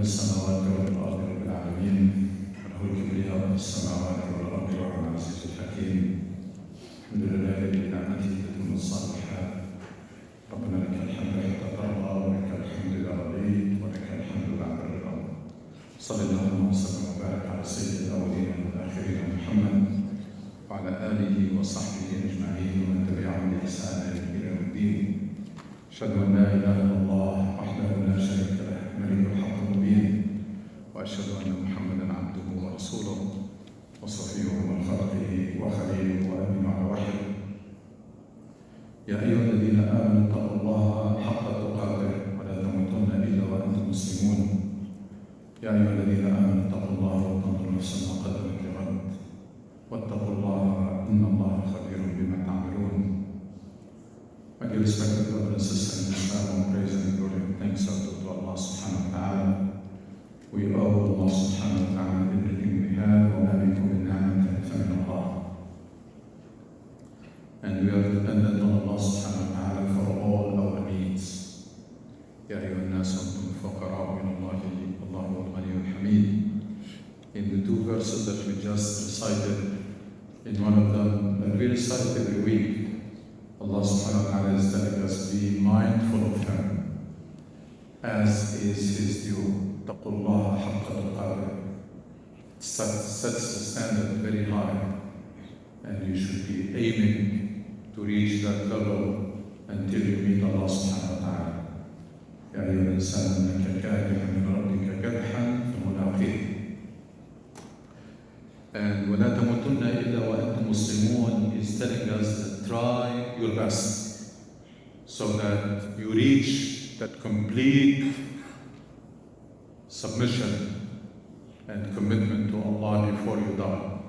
السماوات والأرض رب العالمين وله الكبرياء في السماوات والأرض وهو العزيز الحكيم. الحمد لله بنعمته تتم الصالحات. ربنا لك الحمد حتى ترضى ولك الحمد إذا رضيت ولك الحمد بعد الرضا. صلى الله وسلم وبارك على سيد الأولين والآخرين محمد وعلى آله وصحبه أجمعين ومن تبعهم بإحسان إلى يوم الدين. أشهد أن لا إله إلا الله وحده لا شريك له الملك الحق المبين، وأشهد أن محمدا عبده ورسوله وصفيه من خلقه وخليله وأمين على وحيه. يا أيها الذين آمنوا اتقوا الله حق تقاته ولا تموتن إلا وأنتم مسلمون. يا أيها الذين آمنوا اتقوا الله وتنظر نفس ما قدمت لغد واتقوا الله إن الله خبير بما تعملون. My dear respected brothers and sisters in Islam, praise and glory and thanks are due to Allah subhanahu wa ta'ala. We owe Allah subhanahu wa ta'ala everything we have, وَمَا بِكُم مِّن نِّعْمَةٍ فَمِنَ اللَّهِ. And we are dependent on Allah subhanahu wa ta'ala for all our needs. يَا أَيُّهَا النَّاسُ أَنتُمُ الْفُقَرَاءُ إِلَى اللَّهِ وَاللَّهُ هُوَ الْغَنِيُّ الْحَمِيدُ. In the two verses that we just recited, in one of them that we recite every week, Allah subhanahu wa ta'ala is telling us, be mindful of Him as is His due. اتقوا الله حق تقاته. Sets the standard very high, and you should be aiming to reach that level until you meet Allah subhanahu wa ta'ala. يا أيها الإنسان إنك كادح من ربك كدحا فملاقيه. And وَلَا تَمُوتُنَّ إِلَّا وَأَنْتُمْ مُسْلِمُونَ is telling us that try your best so that you reach that complete submission and commitment to Allah before you die,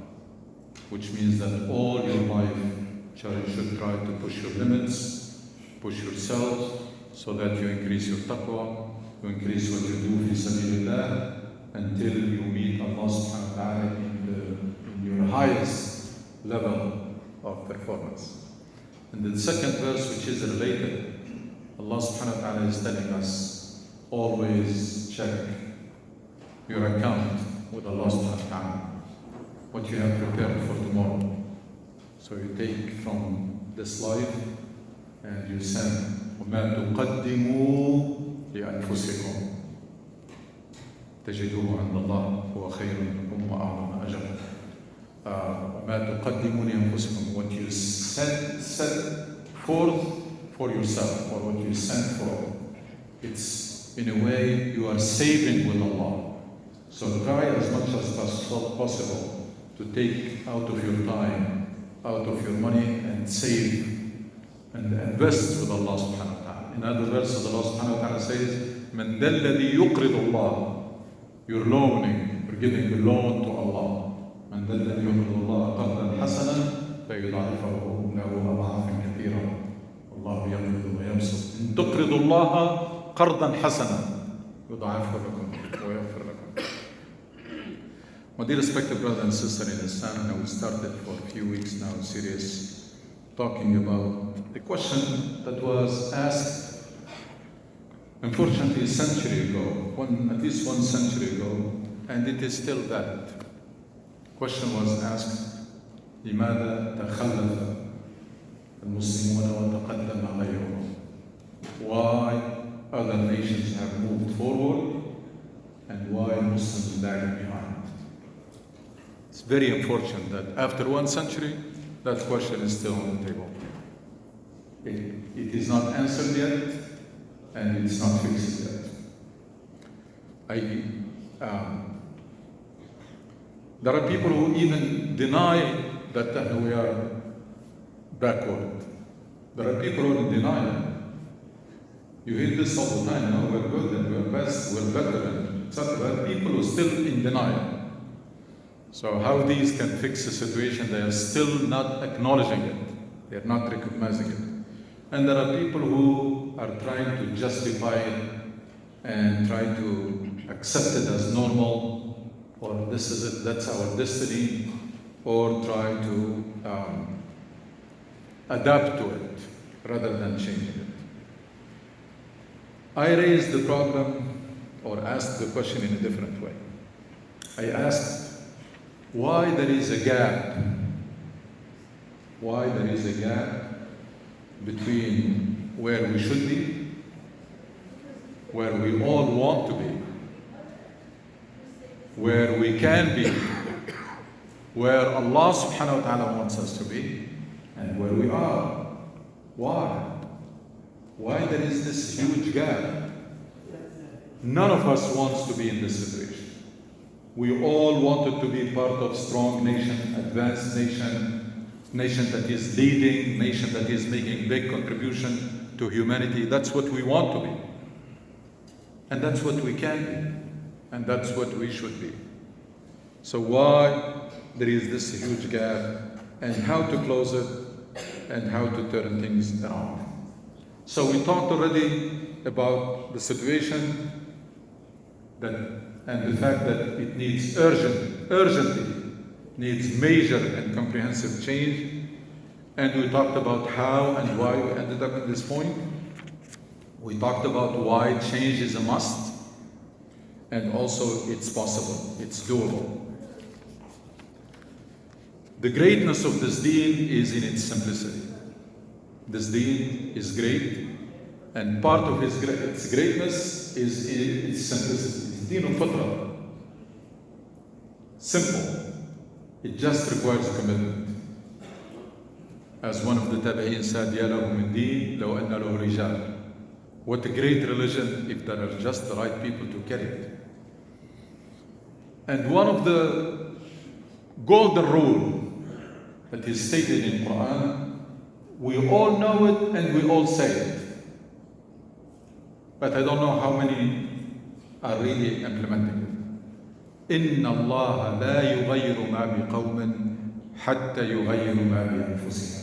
which means that all your life you should try to push your limits, push yourself, so that you increase your taqwa, you increase what you do fi sabilillah until you meet Allah subhanahu wa ta'ala in your highest level of performance. And the second verse, which is related, Allah subhanahu wa ta'ala is telling us, always check your account with Allah subhanahu wa ta'ala, what you have prepared for tomorrow. So you take from this life and you send وَمَا تُقَدِّمُوا لِأَنفُسِكُمْ تَجِدُوهُ عِنْدَ اللَّهِ هُوَ خَيْرٌ لَكُمْ وَأَعْظَمُ أَجْرًا. وَمَا تُقَدِّمُوا لِأَنفُسِكُم, what you set forth for yourself, or what you send for, it's in a way you are saving with Allah. So try as much as possible to take out of your time, out of your money, and save and invest with Allah subhanahu wa ta'ala. In other verses, Allah subhanahu wa ta'ala says, مَنْ ذَا الَّذِي يُقْرِضُ اللَّهِ. You're loaning, you're giving a loan to Allah. مَنْ ذَا الَّذِي يُقْرِضُ اللَّهَ قَرْضًا حَسَنًا فَيُضَاعِفَهُ لَهُ أَضْعَافًا كَثِيرًا وَاللَّهُ يَقْرِضُ وَيَبْسُطُ إِنْ تُقْرِضُوا اللَّهَ قَرْضًا حَسَنًا يُضَاعِفْهُ لَكُمْ وَيَغْفِرْ لَكُمْ. My dear respected brother and sister in Islam, now we started for a few weeks now series talking about a question that was asked, unfortunately, a century ago, at least 1 century ago, and it is still that. Question was asked, لماذا تخلف المسلمون وتقدم غيرهم? Why other nations have moved forward and why Muslims lag behind? It's very unfortunate that after 1 century, that question is still on the table. It is not answered yet, and it's not fixed yet. There are people who even deny that we are backward. There are people who deny it. You hear this all the time, no, we're good and we're best, we're better, and etc. There are people who are still in denial. So how these can fix the situation? They are still not acknowledging it. They are not recognizing it. And there are people who are trying to justify it and try to accept it as normal, or this is it, that's our destiny, or try to adapt to it rather than changing it. I raised the problem or asked the question in a different way. I asked why there is a gap, between where we should be, where we all want to be, where we can be, where Allah subhanahu wa ta'ala wants us to be, and where we are. Why? Why there is this huge gap? None of us wants to be in this situation. We all wanted to be part of strong nation, advanced nation, nation that is leading, nation that is making big contribution to humanity. That's what we want to be. And that's what we can be. And that's what we should be. So why there is this huge gap, and how to close it, and how to turn things around. So we talked already about the situation and the fact that it needs urgently needs major and comprehensive change. And we talked about how and why we ended up at this point. We talked about why change is a must, and also it's possible, it's doable. The greatness of this deen is in its simplicity. This deen is great, and part of its greatness is in its simplicity. It's deen of fitra. Simple. It just requires commitment. As one of the tabi'in said, يَا لَهُ مِنْ دِينٍ لَوْ أَنَّ لَهُ رِجَالٍ. What a great religion if there are just the right people to carry it. And one of the golden rule that is stated in Quran, we all know it and we all say it. But I don't know how many are really implementing it. إِنَّ اللَّهَ لَا يُغَيِّرُ مَا بِقَوْمٍ حَتَّى يُغَيِّرُ مَا بِأَنفُسِهِمْ.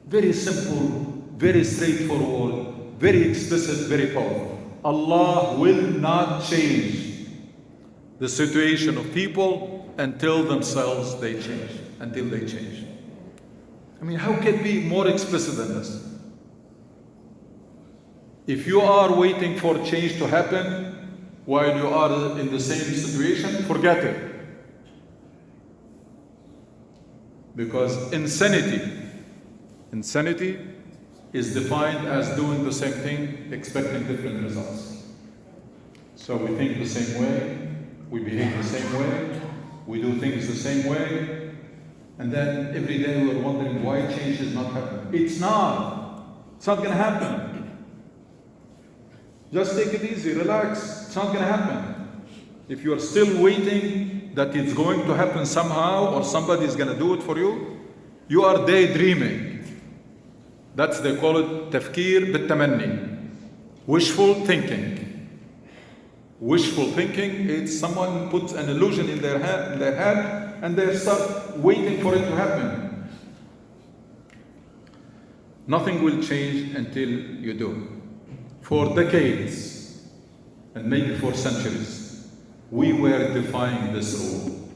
Very simple, very straightforward, very explicit, very powerful. Allah will not change the situation of people until they change. I mean, how can it be more explicit than this? If you are waiting for change to happen while you are in the same situation, forget it. Because insanity is defined as doing the same thing, expecting different results. So we think the same way, we behave the same way, we do things the same way, and then every day we're wondering why change is not happening. It's not going to happen. Just take it easy, relax. It's not going to happen. If you are still waiting that it's going to happen somehow or somebody is going to do it for you, you are daydreaming. That's, they call it tafkir bit-tamanni, wishful thinking. Wishful thinking is someone puts an illusion in their head and they start waiting for it to happen. Nothing will change until you do. For decades, and maybe for centuries, we were defying this rule.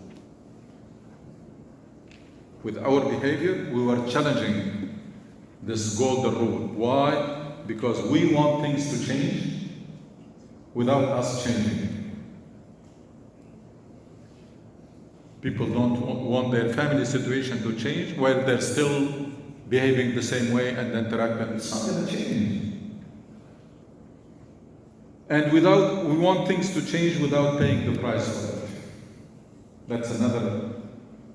With our behavior, we were challenging this golden rule. Why? Because we want things to change without us changing. People don't want their family situation to change while they're still behaving the same way and interacting. It's not going to change. And we want things to change without paying the price for it. That's another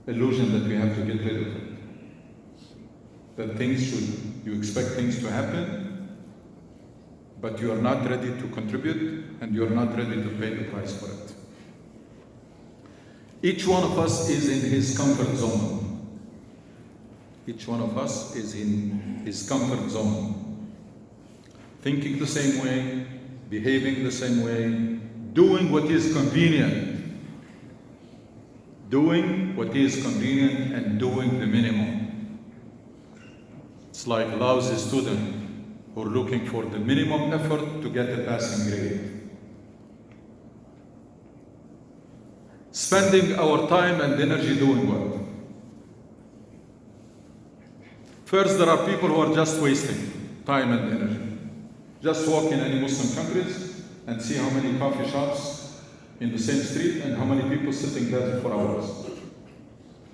illusion that we have to get rid of. That you expect things to happen, but you are not ready to contribute and you are not ready to pay the price for it. Each one of us is in his comfort zone. Each one of us is in his comfort zone. Thinking the same way, behaving the same way, doing what is convenient. Doing what is convenient and doing the minimum. It's like a lousy student who are looking for the minimum effort to get a passing grade. Spending our time and energy doing what? First, there are people who are just wasting time and energy. Just walk in any Muslim countries, and see how many coffee shops in the same street and how many people sitting there for hours.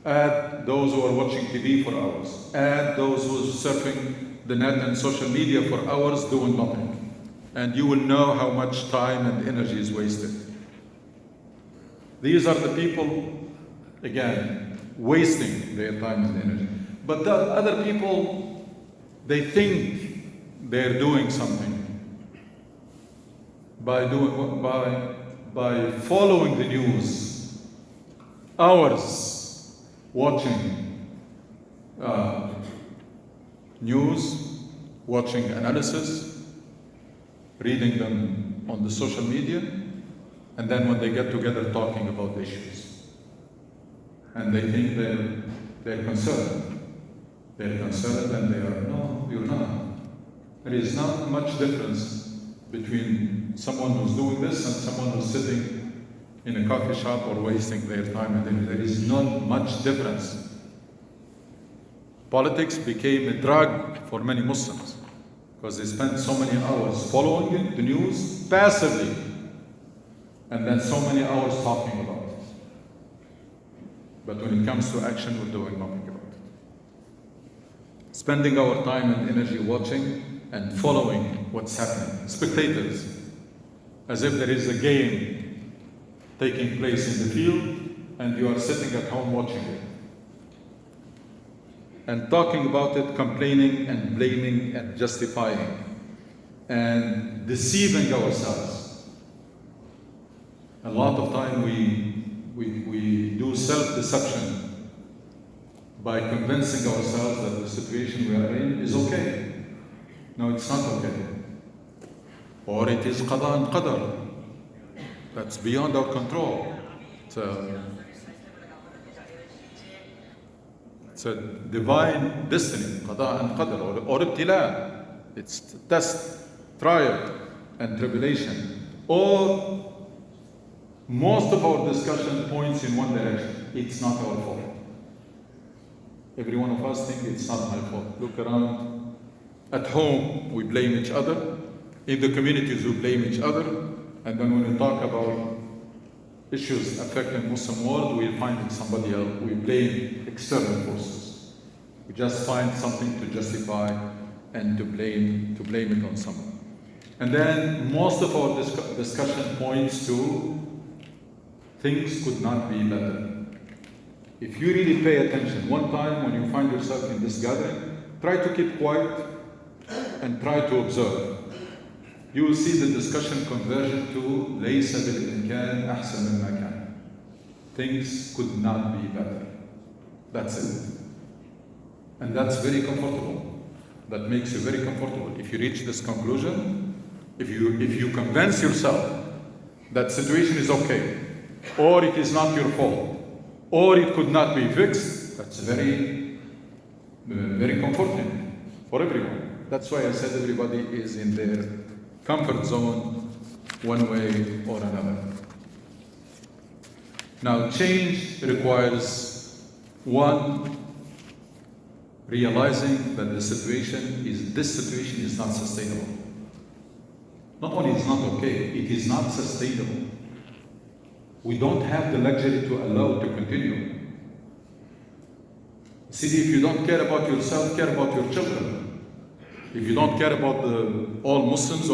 Add those who are watching TV for hours. Add those who are surfing the net and social media for hours doing nothing. And you will know how much time and energy is wasted. These are the people, again, wasting their time and energy. But the other people, they think they're doing something by following the news, hours watching news, watching analysis, reading them on the social media, and then when they get together talking about the issues. And they think they're concerned. They're concerned and they are, no, you're not. There is not much difference between someone who's doing this and someone who's sitting in a coffee shop or wasting their time. And there is not much difference. Politics became a drug for many Muslims because they spend so many hours following it, the news, passively, and then so many hours talking about it. But when it comes to action, we're doing nothing about it. Spending our time and energy watching and following what's happening. Spectators, as if there is a game taking place in the field and you are sitting at home watching it. And talking about it, complaining and blaming and justifying and deceiving ourselves. A lot of time we do self-deception by convincing ourselves that the situation we are in is okay. No, it's not okay. Or it is qada and qadar. That's beyond our control. It's a divine destiny, qada and qadar, or ibtila. It's test, trial, and tribulation. Or most of our discussion points in one direction. It's not our fault. Every one of us thinks it's not my fault. Look around. At home, we blame each other. In the communities, we blame each other. And then when we talk about issues affecting Muslim world, we find somebody else. We blame external forces. We just find something to justify and to blame it on someone. And then most of our discussion points to things could not be better. If you really pay attention, one time when you find yourself in this gathering, try to keep quiet and try to observe. You will see the discussion conversion to ليس بالإمكان أحسن مما كان. Things could not be better. That's it. And that's very comfortable. That makes you very comfortable. If you reach this conclusion, if you convince yourself that situation is okay, or it is not your fault, or it could not be fixed, that's very, very comforting for everyone. That's why I said everybody is in their comfort zone one way or another. Now, change requires one, realizing that this situation is not sustainable. Not only is not okay, it is not sustainable. We don't have the luxury to allow it to continue. See, if you don't care about yourself, care about your children. If you don't care about all Muslims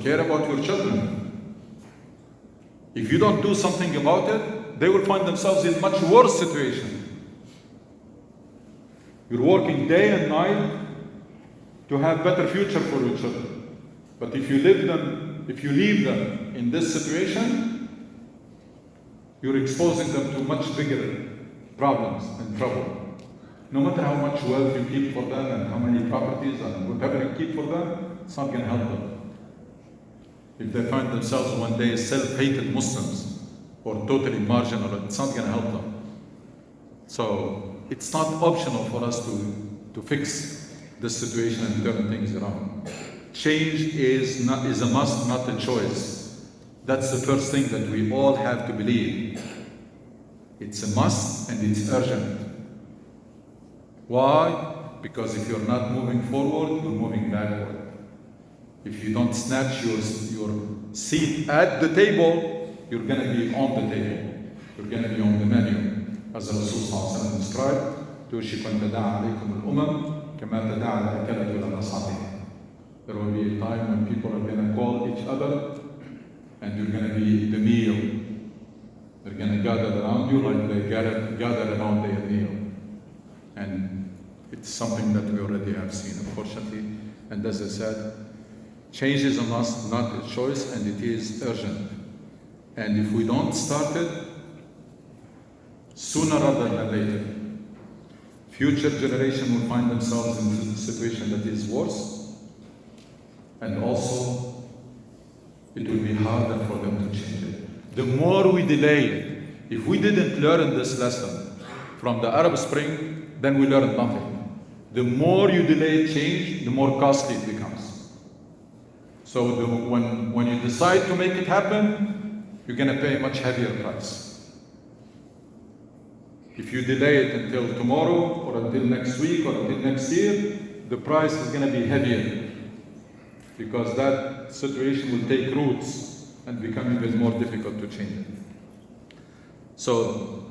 care about your children. If you don't do something about it, they will find themselves in much worse situation. You're working day and night to have better future for your children. But if you leave them in this situation, you're exposing them to much bigger problems and trouble. No matter how much wealth you keep for them and how many properties and whatever you keep for them, it's not going to help them. If they find themselves one day self-hated Muslims or totally marginal, it's not going to help them. So it's not optional for us to fix this situation and turn things around. Change is a must, not a choice. That's the first thing that we all have to believe. It's a must and it's urgent. Why? Because if you're not moving forward, you're moving backward. If you don't snatch your seat at the table, you're going to be on the table. You're going to be on the menu. As the Rasul sallallahu alaihi wasallam described, توشك أن تداعى عليكم الأمم كما تداعى الأكلة إلى نصابها. There will be a time when people are going to call each other and you're going to be the meal. They're going to gather around you like they gather around their meal. And it's something that we already have seen, unfortunately. And as I said, change is a must, not a choice, and it is urgent. And if we don't start it, sooner rather than later, future generation will find themselves in a situation that is worse. And also, it will be harder for them to change it. The more we delay it, if we didn't learn this lesson from the Arab Spring, then we learned nothing. The more you delay change, the more costly it becomes. So when you decide to make it happen, you're going to pay a much heavier price. If you delay it until tomorrow, or until next week, or until next year, the price is going to be heavier. Because that situation will take roots and become even more difficult to change it. So,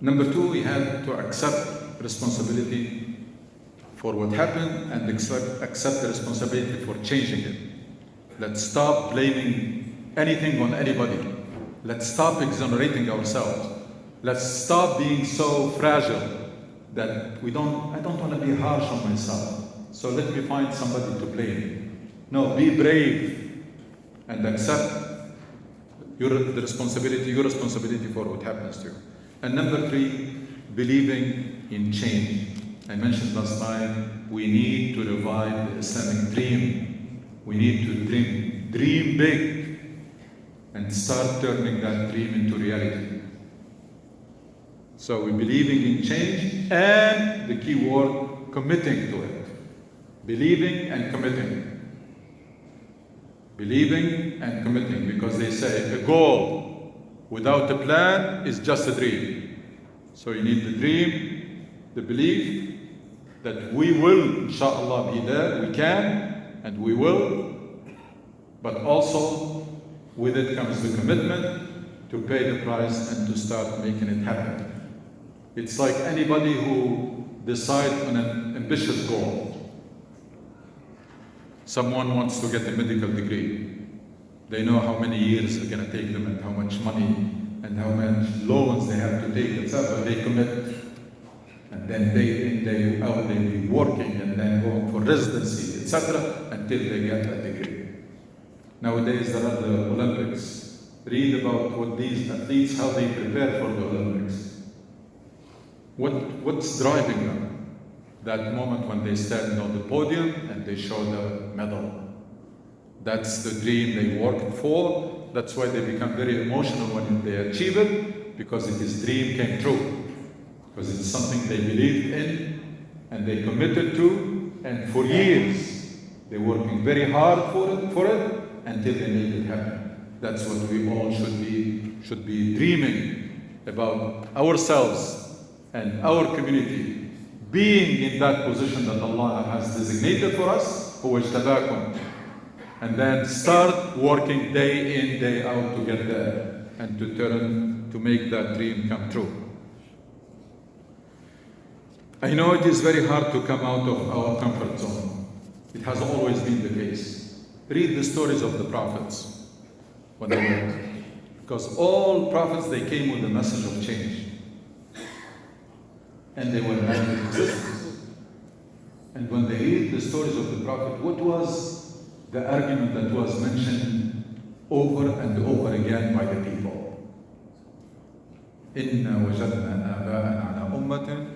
number two, we have to accept responsibility for what happened and accept the responsibility for changing it. Let's stop blaming anything on anybody. Let's stop exonerating ourselves. Let's stop being so fragile that I don't want to be harsh on myself. So let me find somebody to blame. No, be brave and accept your responsibility for what happens to you. And number three, believing in change. I mentioned last time, we need to revive the Islamic dream. We need to dream big, and start turning that dream into reality. So we're believing in change, and the key word, committing to it. Believing and committing. Believing and committing, because they say a goal without a plan is just a dream. So you need the dream, the belief that we will, inshallah, be there. We can and we will. But also, with it comes the commitment to pay the price and to start making it happen. It's like anybody who decides on an ambitious goal. Someone wants to get a medical degree. They know how many years it's going to take them and how much money and how much loans they have to take, etc. They commit. And then day in, day out, they'll be working and then going for residency, etc. until they get that degree. Nowadays, there are the Olympics. Read about what these athletes, how they prepare for the Olympics. What's driving them? That moment when they stand on the podium and they show the medal. That's the dream they worked for. That's why they become very emotional when they achieve it, because this dream came true. Because it's something they believed in and they committed to, and for years they're working very hard for it until they made it happen. That's what we all should be dreaming about ourselves and our community. Being in that position that Allah has designated for us, هو اجتباكم, and then start working day in, day out to get there and to make that dream come true. I know it is very hard to come out of our comfort zone. It has always been the case. Read the stories of the prophets when they were, because all prophets, they came with a message of change. And they were not in existence. And when they read the stories of the Prophet, what was the argument that was mentioned over and over again by the people? إِنَّا وَجَدْنَا آبَاءَنَا عَلَى أُمَّةٍ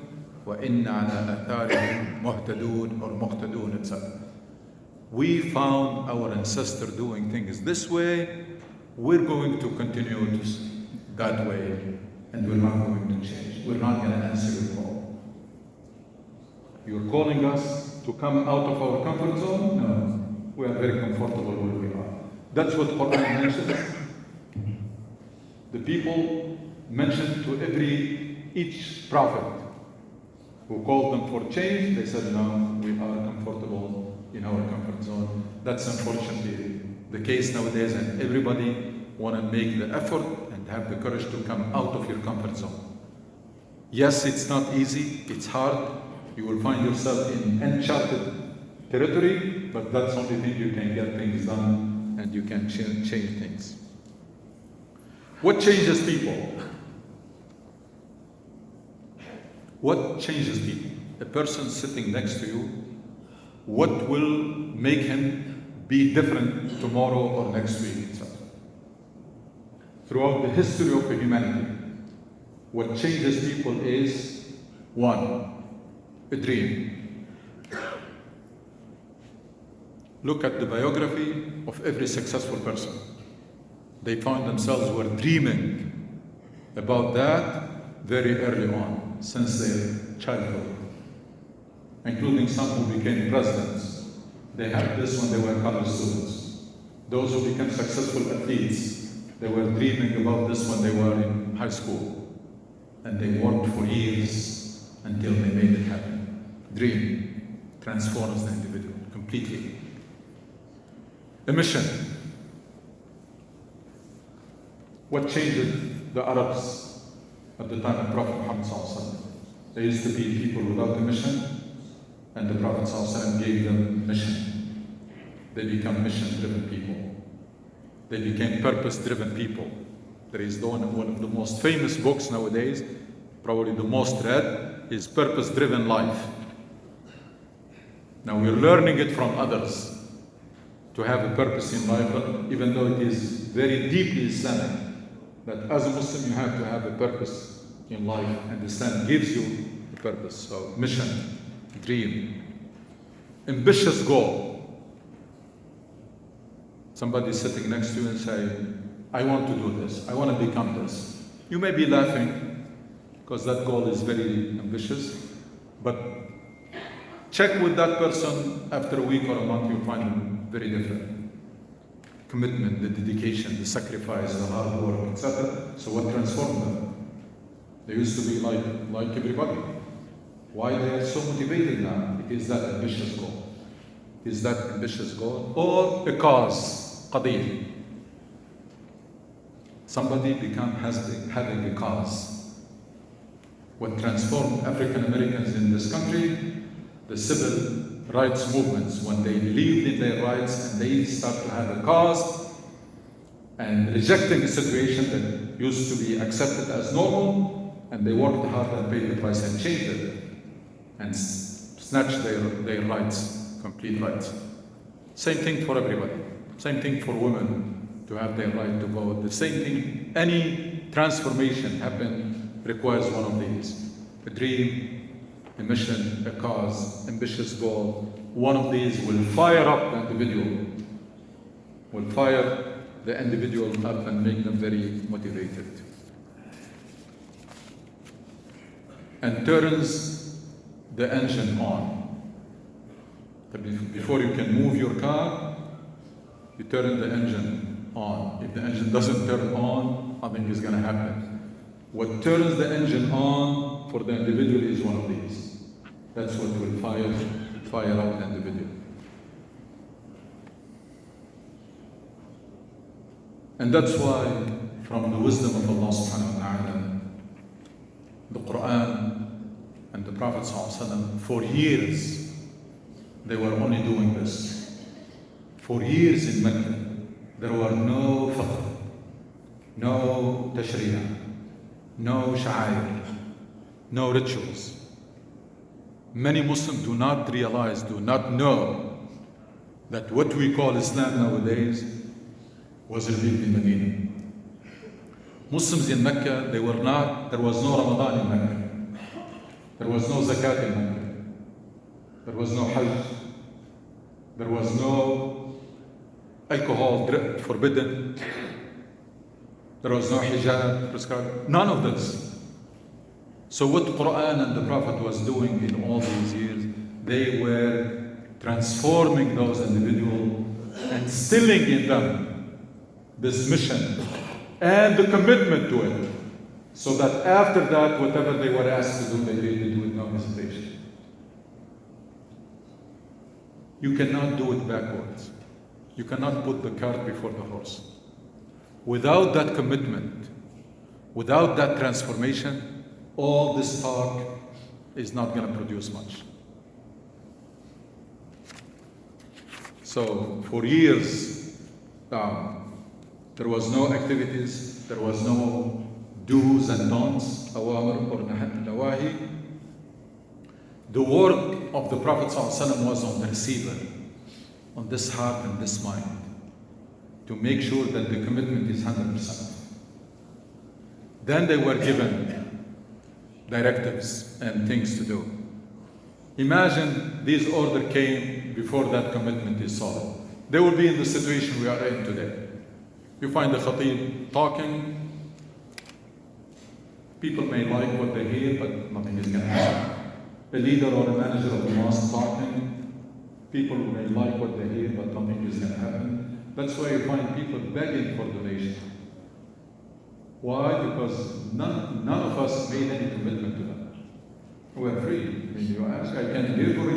وَإِنَّا عَلَى آثَارِهِمْ مُهْتَدُونَ or مُهْتَدُونَ, etc. We found our ancestor doing things this way, we're going to continue that way, and we're not going to change. We're not going to answer your call. You're calling us to come out of our comfort zone? No. We are very comfortable where we are. That's what Quran mentions. The people mentioned to each prophet who called them for change, they said, no, we are comfortable in our comfort zone. That's unfortunately the case nowadays, and everybody want to make the effort and have the courage to come out of your comfort zone. Yes, it's not easy, it's hard. You will find yourself in uncharted territory, but that's the only thing you can get things done and you can change things. What changes people? What changes people? A person sitting next to you, what will make him be different tomorrow or next week? Throughout the history of humanity, what changes people is, one, a dream. Look at the biography of every successful person. They found themselves were dreaming about that very early on, since their childhood, including some who became presidents. They had this when they were college students. Those who became successful athletes, they were dreaming about this when they were in high school. And they worked for years until they made it happen. Dream transforms the individual completely. A mission. What changed the Arabs at the time of Prophet Muhammad ﷺ? There used to be people without a mission, and the Prophet ﷺ gave them mission. They become mission-driven people. They became purpose-driven people. There is one of the most famous books nowadays, probably the most read, is Purpose-Driven Life. Now we're learning it from others to have a purpose in life, even though it is very deeply Islamic, that as a Muslim you have to have a purpose in life, and Islam gives you a purpose. So mission, dream, ambitious goal. Somebody sitting next to you and say, I want to do this, I want to become this. You may be laughing because that goal is very ambitious, but check with that person after a week or a month, you'll find them very different. Commitment, the dedication, the sacrifice, the hard work, etc. So what transformed them? They used to be like everybody. Why they are so motivated now? It is that ambitious goal. It is that ambitious goal or a cause. Qadiyya. Somebody having a cause. What transformed African Americans in this country, the civil rights movements, when they believed in their rights and they start to have a cause and rejecting a situation that used to be accepted as normal, and they worked hard and paid the price and changed it and snatched their rights, complete rights. Same thing for everybody. Same thing for women to have their right to vote. The same thing, any transformation requires one of these. A dream, a mission, a cause, ambitious goal. One of these will fire up the individual, will fire the individual up and make them very motivated. And turns the engine on. Before you can move your car, you turn the engine on. If the engine doesn't turn on, nothing is going to happen. What turns the engine on for the individual is one of these. That's what will fire up the individual. And that's why, from the wisdom of Allah subhanahu wa ta'ala, the Quran and the Prophet ﷺ, for years, they were only doing this. For years in Mecca, there were no fiqh, no tashri'ah, no sha'air, no rituals. Many Muslims do not realize, do not know that what we call Islam nowadays was revealed in Medina. Muslims in Mecca, there was no Ramadan in Mecca. There was no zakat in Mecca. There was no hajj. There was no alcohol forbidden. There was no hijab prescribed. None of this. So what Quran and the Prophet was doing in all these years, they were transforming those individuals and instilling in them this mission and the commitment to it, so that after that, whatever they were asked to do, they did it with no hesitation. You cannot do it backwards. You cannot put the cart before the horse. Without that commitment, without that transformation, all this talk is not going to produce much. So for years, there was no activities, there was no do's and don'ts, awamir or nawahi. The work of the Prophet ﷺ was on the receiver, on this heart and this mind, to make sure that the commitment is 100%. Then they were given directives and things to do. Imagine these orders came before that commitment is solid. They will be in the situation we are in today. You find the khatib talking, people may like what they hear, but nothing is going to happen. A leader or a manager of the mosque talking, people may like what they hear, but nothing is going to happen. That's why you find people begging for donation. Why? Because none of us made any commitment to that. We're free. When you ask, I can give or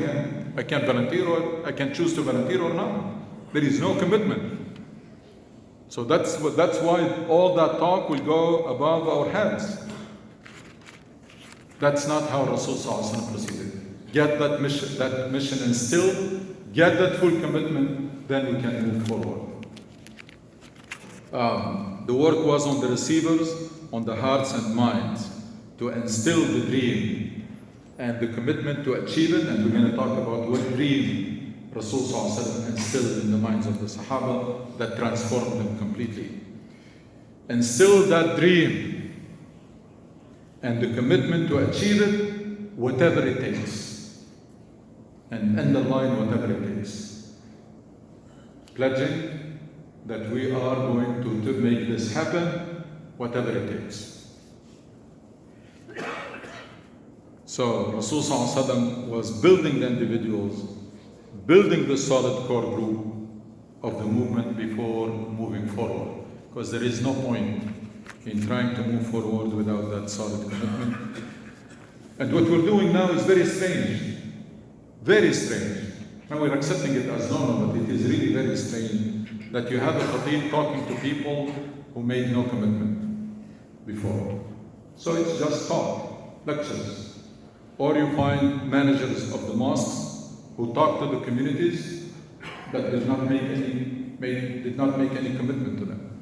I can volunteer, or I can choose to volunteer or not. There is no commitment. So that's why all that talk will go above our heads. That's not how Rasul ﷺ proceeded. Get that mission instilled, get that full commitment, then we can move forward. The work was on the receivers, on the hearts and minds, to instill the dream and the commitment to achieve it. And we're going to talk about what dream Rasul ﷺ instilled in the minds of the Sahaba that transformed them completely. Instill that dream and the commitment to achieve it, whatever it takes. And underline whatever it takes. Pledging that we are going to make this happen, whatever it takes. So Rasul ﷺ was building the individuals, building the solid core group of the movement before moving forward. Because there is no point in trying to move forward without that solid commitment. And what we're doing now is very strange. Very strange. Now we're accepting it as normal, but it is really very strange that you have a khatib talking to people who made no commitment before. So it's just talk, lectures. Or you find managers of the mosques who talk to the communities but did not make any commitment to them.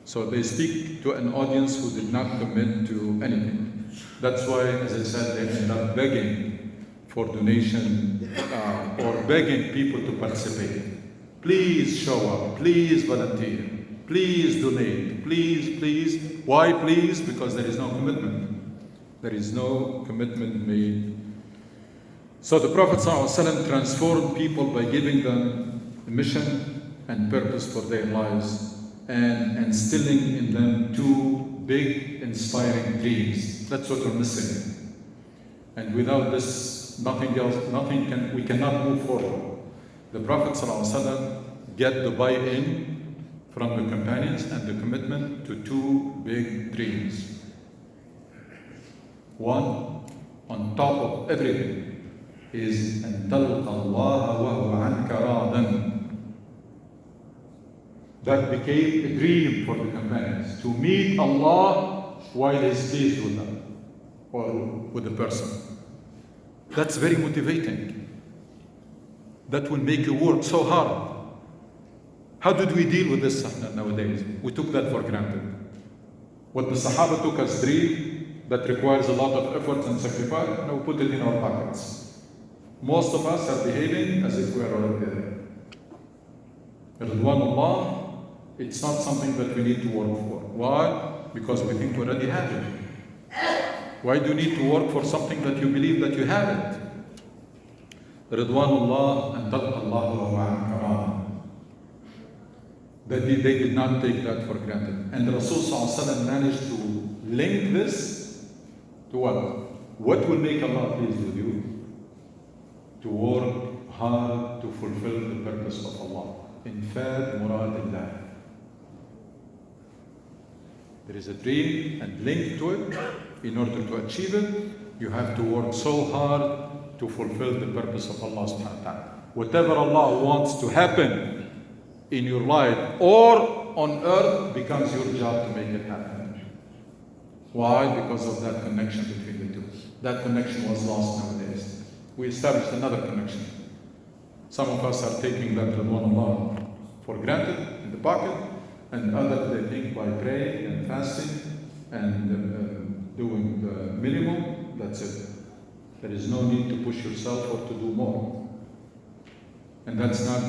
So they speak to an audience who did not commit to anything. That's why, as I said, they end up begging for donation or begging people to participate. Please show up, please volunteer, please donate, please. Why please? Because there is no commitment. There is no commitment made. So the Prophet ﷺ transformed people by giving them a mission and purpose for their lives, and instilling in them two big, inspiring dreams. That's what we're missing. And without this, we cannot move forward. The Prophet ﷺ get the buy-in from the companions and the commitment to two big dreams. One, on top of everything, is أن تلقى الله وهو عنك راضٍ. That became a dream for the companions, to meet Allah while He's pleased with them, or with the person. That's very motivating. That will make you work so hard. How did we deal with this nowadays? We took that for granted. What the Sahaba took as dream, that requires a lot of effort and sacrifice, and we put it in our pockets. Most of us are behaving as if we are already there. Ridwanullah, it's not something that we need to work for. Why? Because we think we already have it. Why do you need to work for something that you believe that you have it? Ridwanullah and talqa Allah wa anka radin. They did not take that for granted. And Rasul ﷺ managed to link this to what? What will make Allah pleased with you? To work hard to fulfill the purpose of Allah. Infad muradillah. There is a dream and link to it. In order to achieve it, you have to work so hard to fulfill the purpose of Allah subhanahu wa ta'ala. whatever Allah wants to happen in your life or on earth becomes your job to make it happen. Why? Because of that connection between the two. That connection was lost nowadays. We established another connection. Some of us are taking that Ridwan for granted in the pocket, and others they think by praying and fasting and doing the minimum, that's it. There is no need to push yourself or to do more. And that's not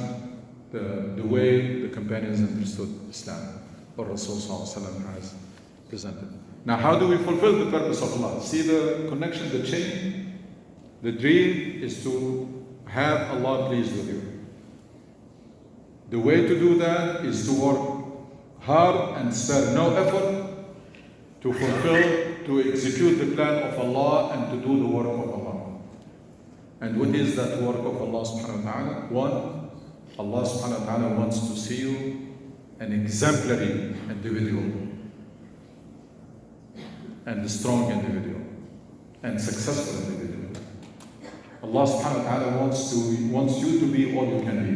the way the companions understood Islam, or Rasul has presented. Now, how do we fulfill the purpose of Allah? See the connection, the chain? The dream is to have Allah pleased with you. The way to do that is to work hard and spare no effort to fulfill, to execute the plan of Allah and to do the work of Allah. And what is that work of Allah subhanahu wa ta'ala? One, Allah subhanahu wa ta'ala wants to see you an exemplary individual and a strong individual and successful individual. Allah subhanahu wa ta'ala wants you to be all you can be.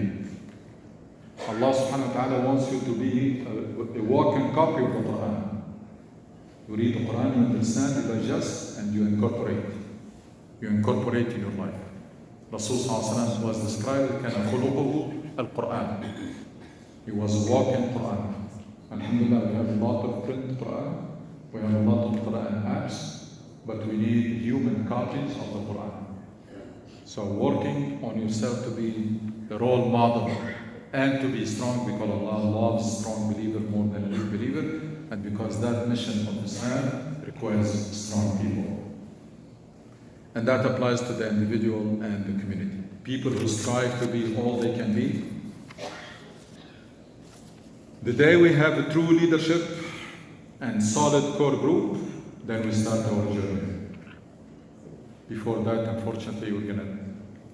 Allah subhanahu wa ta'ala wants you to be a walking copy of the Quran. You read the Quran, you understand, you digest, and you incorporate. You incorporate in your life. Rasul was described as kana khuluquhu al-Quran. He was a walking Quran. Alhamdulillah, we have a lot of print Quran. We have a lot of Quran apps, but we need human copies of the Quran. So working on yourself to be a role model and to be strong, because Allah loves a strong believer more than a weak believer, and because that mission of Islam requires strong people. And that applies to the individual and the community. People who strive to be all they can be. The day we have a true leadership and solid core group, then we start our journey. Before that, unfortunately, we're going to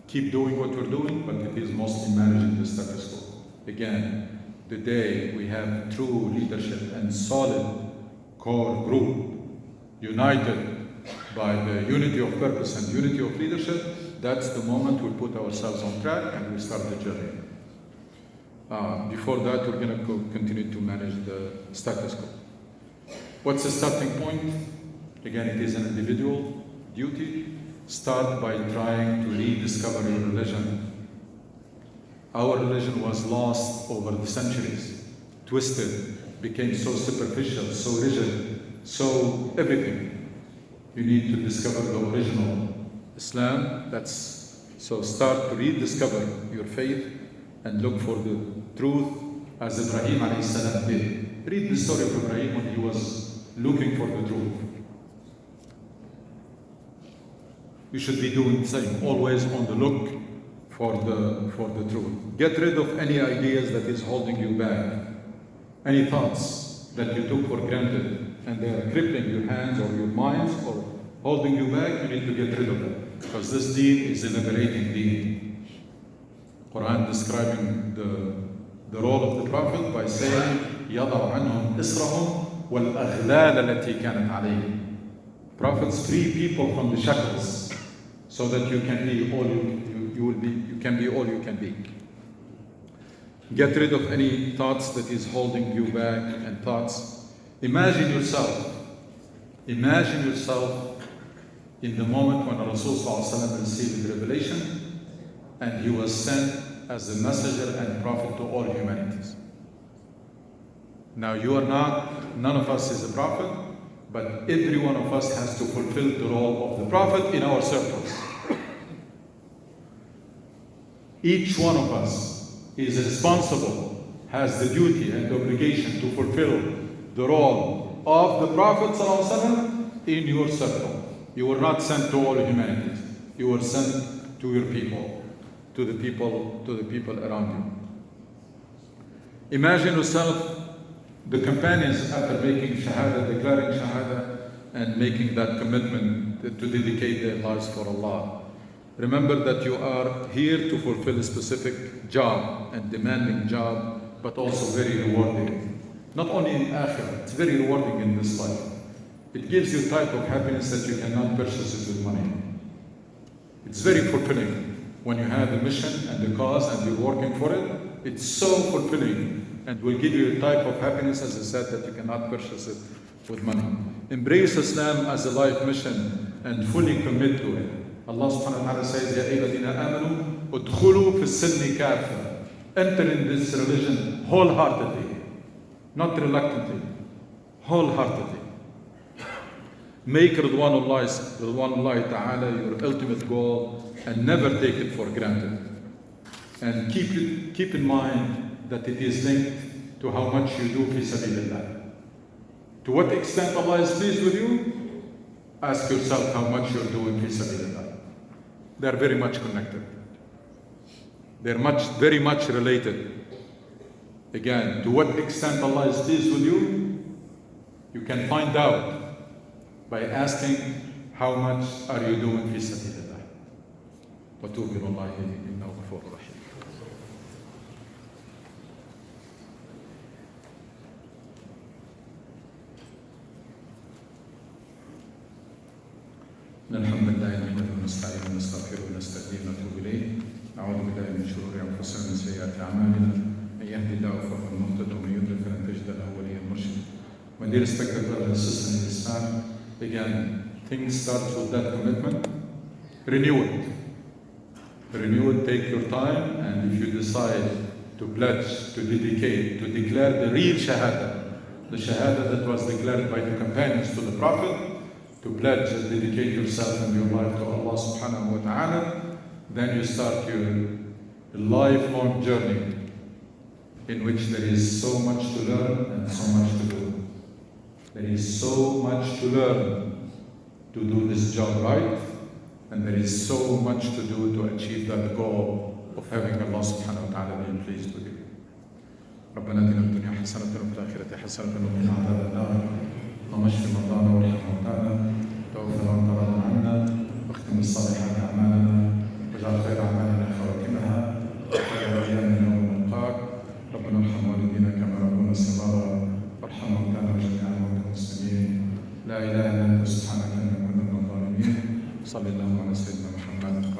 keep doing what we're doing, but it is mostly managing the status quo. Again, the day we have true leadership and solid core group, united by the unity of purpose and unity of leadership, that's the moment we put ourselves on track and we start the journey. Before that, we're going to continue to manage the status quo. What's the starting point? Again, it is an individual duty. Start by trying to rediscover your religion. Our religion was lost over the centuries, twisted, became so superficial, so rigid, so everything. You need to discover the original Islam. So start to rediscover your faith and look for the truth as Ibrahim alayhi salam did. Read the story of Ibrahim when he was looking for the truth. You should be doing the same, always on the look for the truth. Get rid of any ideas that is holding you back, any thoughts that you took for granted and they are crippling your hands or your minds or holding you back. You need to get rid of them, because this deen is a liberating deen. Quran describing the role of the Prophet by saying يَضَعْ عَنْهُمْ إِسْرَهُمْ وَالْأَغْلَالَ الَّتِي كَانَتْ عَلَيْهِمْ. Prophets free people from the shackles so that you can be all you can be all you can be. Get rid of any thoughts that is holding you back and thoughts. Imagine yourself in the moment when Rasul received revelation and he was sent as a messenger and prophet to all humanities. Now none of us is a prophet, but every one of us has to fulfill the role of the prophet in our circles. Each one of us is responsible, has the duty and the obligation to fulfill the role of the Prophet ﷺ in your circle. You were not sent to all humanities. You were sent to your people, to the people around you. Imagine yourself, the companions, after making shahada, declaring shahada, and making that commitment to dedicate their lives for Allah. Remember that you are here to fulfill a specific job and demanding job, but also very rewarding. Not only in akhirah, it's very rewarding in this life. It gives you a type of happiness that you cannot purchase it with money. It's very fulfilling. when you have a mission and a cause and you're working for it, it's so fulfilling and will give you a type of happiness, as I said, that you cannot purchase it with money. Embrace Islam as a life mission and fully commit to it. Allah subhanahu wa ta'ala says, يَا أَيُّهَا الَّذِينَ آمَنُوا ادْخُلُوا فِي السِّلْمِ كَافَّةً. Enter in this religion wholeheartedly, not reluctantly, wholeheartedly. Make Ridwanullahi ta'ala your ultimate goal and never take it for granted. And keep in mind that it is linked to how much you do fi sabilillah. To what extent Allah is pleased with you? Ask yourself how much you're doing fi sabilillah. They are very much connected. They're very much related. Again, to what extent Allah is pleased with you? You can find out by asking how much are you doing fi sabilillah. Wa tubu ilallahi innahu ghafurur rahim. الحمد لله نحمده ونستعينه ونستغفره ونستهديه ونتوب اليه. نعوذ بالله من شرور انفسنا ومن سيئات اعمالنا. من يهد الله فهو المهتد ومن يضلل فلن تجد له وليا مرشدا. My dear respected brothers and sisters in Islam, again, things start with that commitment. Renew it. Renew it, take your time, and if you decide to pledge, to dedicate, to declare the real Shahada, the Shahada that was declared by the companions to the Prophet, to pledge and dedicate yourself and your life to Allah subhanahu wa ta'ala, then you start your lifelong journey in which there is so much to learn and so much to do. There is so much to learn to do this job right, and there is so much to do to achieve that goal of having Allah subhanahu wa ta'ala be pleased with you. ربنا آتنا في الدنيا حسنة وفي الآخرة حسنة وقنا عذاب النار. اللهم اشف مرضانا وارحم موتانا توفنا وانت راض عنا واختم بالصالحات اعمالنا واجعل خير اعمالنا خواتمها وخير ايامنا يوم نلقاك. ربنا ارحم والدينا كما ربونا صغارا وارحم موتانا وجميع موتى المسلمين. لا اله الا انت سبحانك انا كنا من الظالمين. صلى الله على سيدنا محمد.